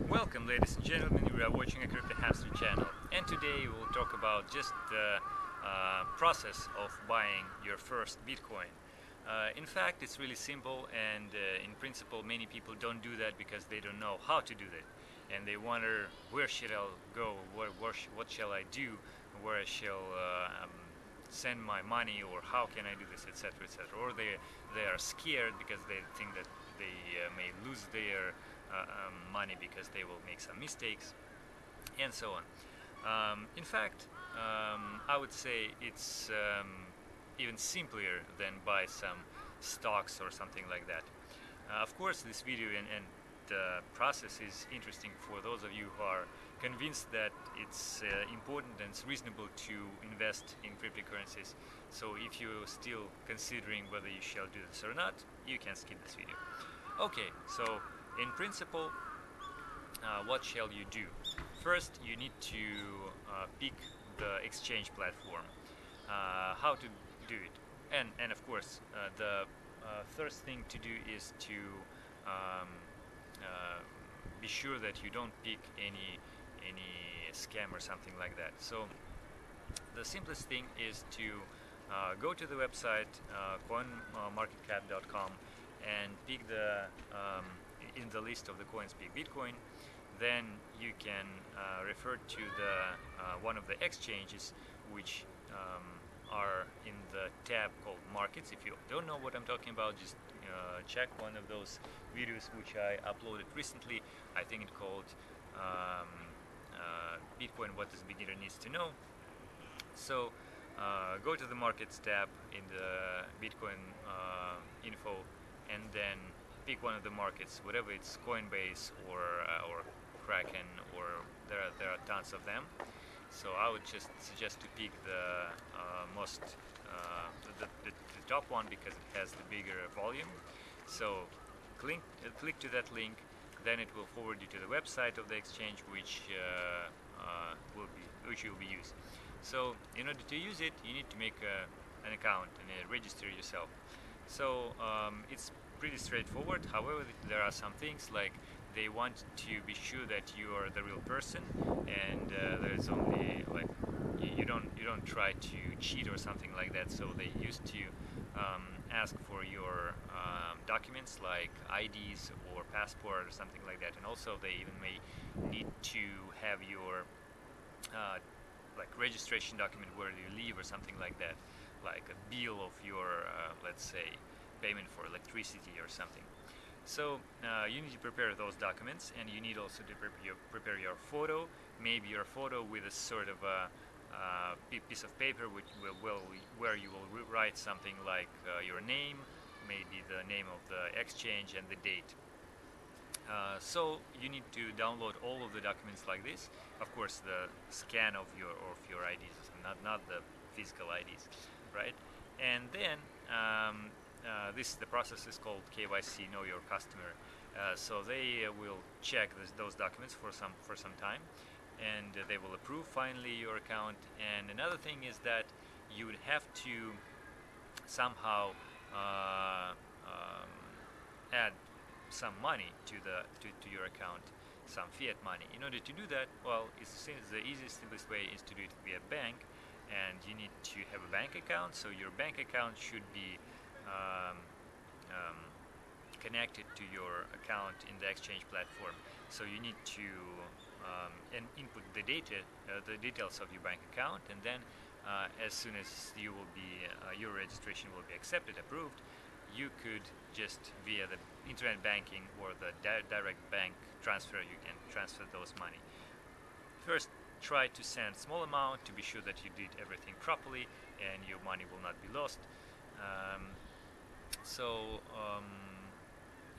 Welcome, ladies and gentlemen. We are watching a Crypto Hamster channel, and today we'll talk about just the process of buying your first Bitcoin. In fact, it's really simple, and in principle, many people don't do that because they don't know how to do that, and they wonder where should I go, what shall I do, where I shall send my money, or how can I do this, etc., etc. Or they are scared because they think that they may lose their money because they will make some mistakes, and so on. In fact, I would say it's even simpler than buy some stocks or something like that. Of course, this video and the process is interesting for those of you who are convinced that it's important and it's reasonable to invest in cryptocurrencies. So if you're still considering whether you shall do this or not, you can skip this video. Okay, so in principle, what shall you do? First, you need to pick the exchange platform, how to do it, and of course, the first thing to do is to um, be sure that you don't pick any scam or something like that. So the simplest thing is to go to the website coinmarketcap.com and pick the in the list of the coins pick Bitcoin. Then you can refer to the one of the exchanges which are in the tab called markets. If you don't know what I'm talking about, just check one of those videos which I uploaded recently. I think it's called Bitcoin, what this beginner needs to know. So go to the markets tab in the Bitcoin info, and then pick one of the markets, whatever it's Coinbase or Kraken, or there are tons of them. So I would just suggest to pick the most the top one because it has the bigger volume. So click to that link, then it will forward you to the website of the exchange which you will be used. So in order to use it, you need to make an account and register yourself. So it's pretty straightforward. However, there are some things like they want to be sure that you are the real person, and there's only like you don't try to cheat or something like that. So they used to ask for your documents like IDs or passport or something like that, and also they even may need to have your like registration document where you live or something like that, like a bill of your let's say payment for electricity or something. So you need to prepare those documents, and you need also to prepare your photo, maybe your photo with a sort of a piece of paper where you will write something like your name, maybe the name of the exchange and the date. So you need to download all of the documents like this. Of course, the scan of your IDs, not the physical IDs, right? And then the process is called KYC, Know Your Customer. So they will check those documents for some time, and they will approve finally your account. And another thing is that you would have to somehow add some money to your account, some fiat money. In order to do that, well, the easiest, simplest way is to do it via bank, and you need to have a bank account. So your bank account should be connected to your account in the exchange platform. So you need to input the details of your bank account, and then as soon as you will be your registration will be accepted, approved, you could just via the internet banking or the direct bank transfer, you can transfer those money. First, try to send small amount to be sure that you did everything properly and your money will not be lost.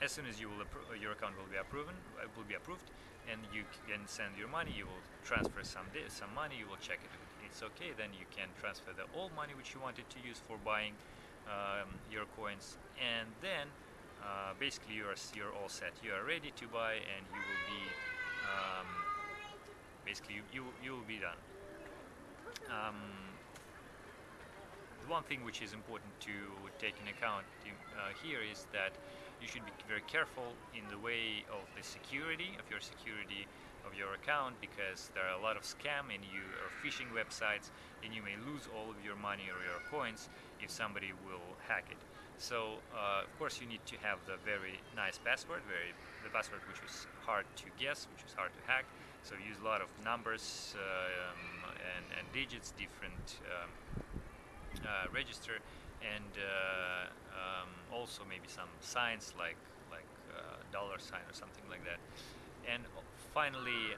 As soon as your account will be approved, and you can send your money, you will transfer some money, you will check it, it's okay, then you can transfer the old money which you wanted to use for buying your coins, and then basically you're all set. You are ready to buy, and you will be basically you will be done. The one thing which is important to take in account here is that you should be very careful in the way of the security of your account, because there are a lot of scam and you are phishing websites, and you may lose all of your money or your coins if somebody will hack it. So of course you need to have the very nice password, the password which is hard to guess, which is hard to hack. So use a lot of numbers and digits, different register, and also maybe some signs like dollar sign or something like that. And finally,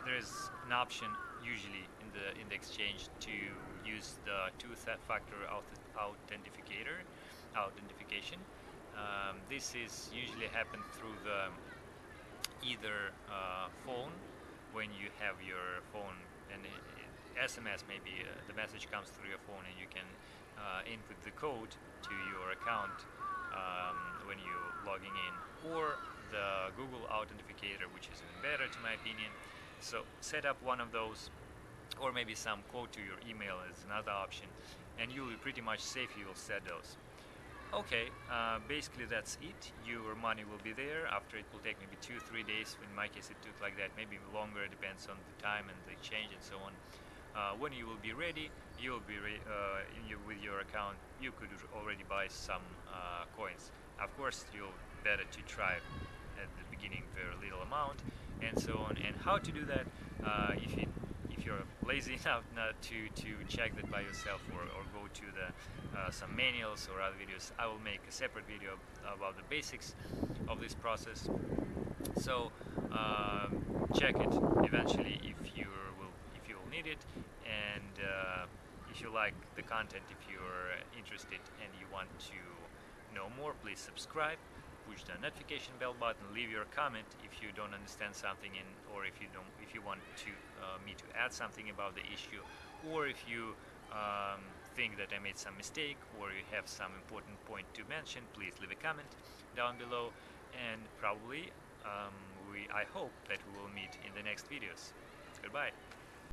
there is an option usually in the exchange to use the two-factor authentication. This is usually happen through the either phone, when you have your phone and SMS, maybe the message comes through your phone and you can input the code to your account when you're logging in, or the Google Authenticator, which is even better to my opinion. So set up one of those, or maybe some code to your email is another option, and you'll be pretty much safe. You will set those. Okay, basically that's it. Your money will be there. After, it will take maybe 2-3 days. In my case it took like that, maybe longer, depends on the time and the exchange and so on. When you will be ready, you will be with your account, you could already buy some coins. Of course, you'll better to try at the beginning very little amount and so on. And how to do that, if you're lazy enough not to check that by yourself, or go to the some manuals or other videos, I will make a separate video about the basics of this process. So check it eventually if you will need it, and if you like the content, if you're interested and you want to know more, please subscribe, push the notification bell button, leave your comment if you don't understand something, or if you want to me to add something about the issue, or if you think that I made some mistake, or you have some important point to mention, please leave a comment down below, and probably I hope that we will meet in the next videos. Goodbye.